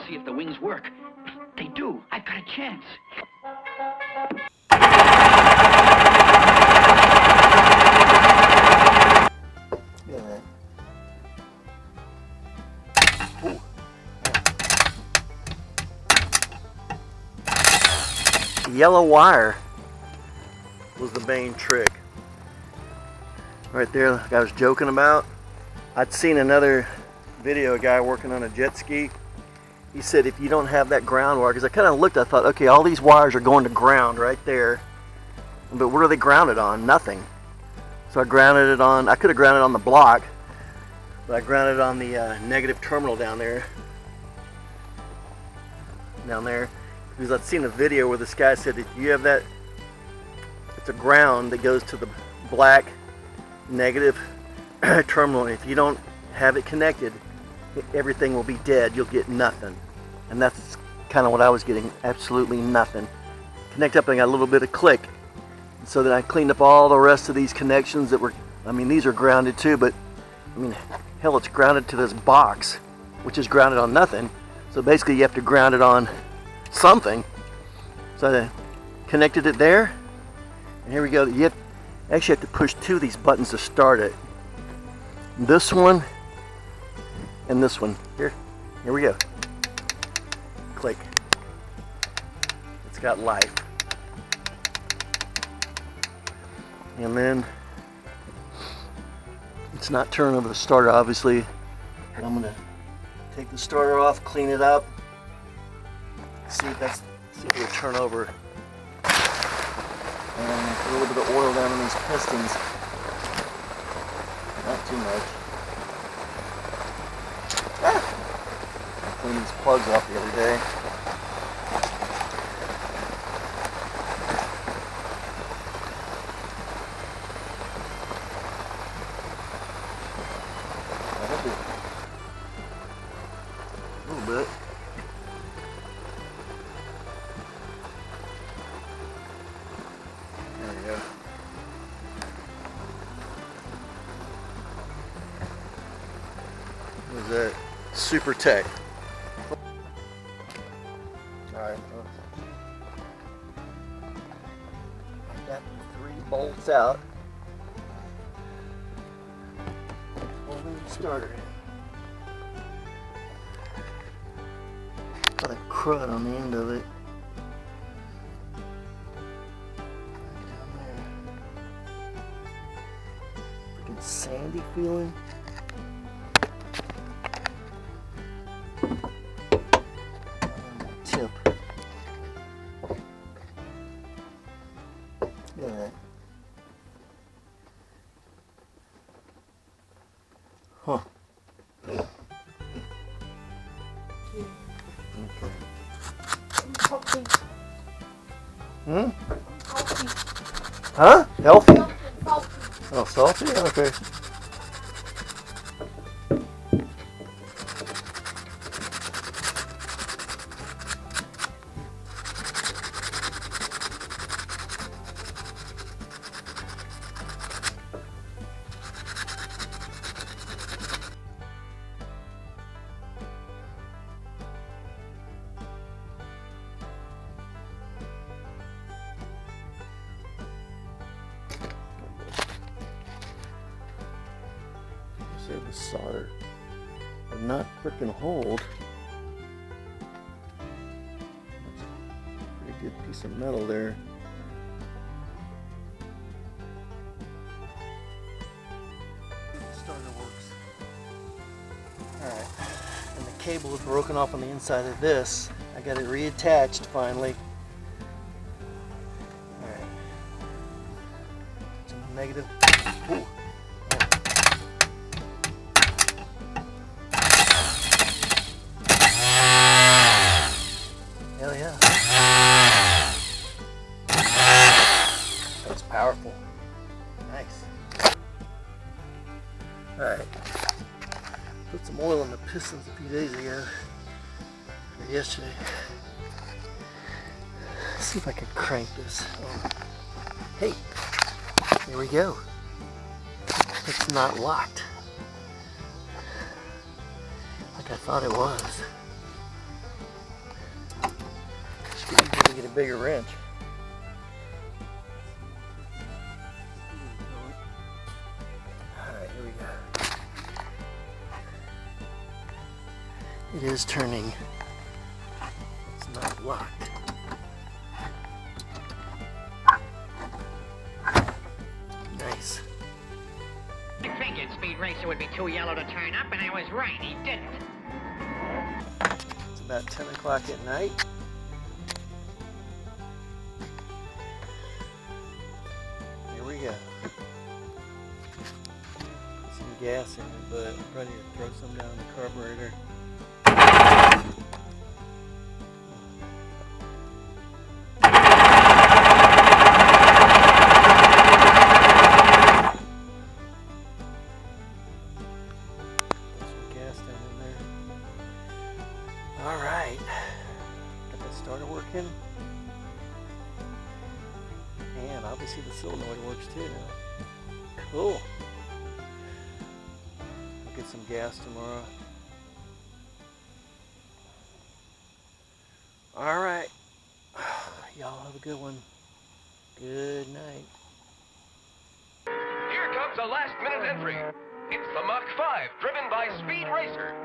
see if the wings work. If they do, I've got a chance. Yeah. Yellow wire was the main trick. Right there, like I was joking about. I'd seen another video, a guy working on a jet ski. He said if you don't have that ground wire, because I kind of looked, I thought, okay, all these wires are going to ground right there. But what are they grounded on? Nothing. So I grounded it on, I could have grounded it on the block, but I grounded it on the negative terminal down there. Because I'd seen a video where this guy said if you have that, it's a ground that goes to the black negative terminal. If you don't have it connected, everything will be dead. You'll get nothing. And that's kind of what I was getting. Absolutely nothing. Connect up and I got a little bit of click. So then I cleaned up all the rest of these connections that were, I mean, these are grounded too, but I mean, hell, it's grounded to this box, which is grounded on nothing. So basically you have to ground it on something. So I connected it there, and here we go. You actually have to push two of these buttons to start it. This one and this one. Here we go. Click. It's got life. And then it's not turning over the starter, obviously. I'm gonna take the starter off, clean it up, see if it'll turn over. And put a little bit of oil down on these pistons. Not too much. I cleaned these plugs off the other day. A little bit. There we go. What is that? Super Tech. Alright. Got 3 bolts out. Holding the starter in. Got a crud on the end of it. Down there. Freaking sandy feeling. Tip. Look at that. Huh. Healthy. Hmm? Healthy. Huh? Healthy? Salty. Oh, salty? Okay. The solder will not freaking hold. That's a pretty good piece of metal there. The starter works. Alright, and the cable is broken off on the inside of this. I got it reattached finally. Alright. Some negative. Ooh. Hell yeah. That's powerful. Nice. Alright. Put some oil in the pistons a few days ago. Or yesterday. Let's see if I can crank this. Oh. Hey. Here we go. It's not locked. Like I thought it was. a bigger wrench. Alright, here we go. It is turning. It's not locked. Nice. I figured Speed Racer would be too yellow to turn up, and I was right, he didn't. It's about 10 o'clock at night. Here we go. Put some gas in it, but I'm ready to throw some down the carburetor. Alright, got the starter working, and obviously the solenoid works too now. Cool. I'll get some gas tomorrow. Alright, y'all have a good one. Good night. Here comes a last-minute entry. It's the Mach 5, driven by Speed Racer.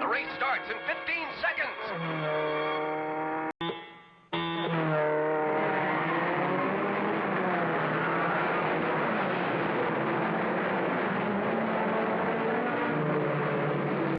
The race starts in 15 seconds.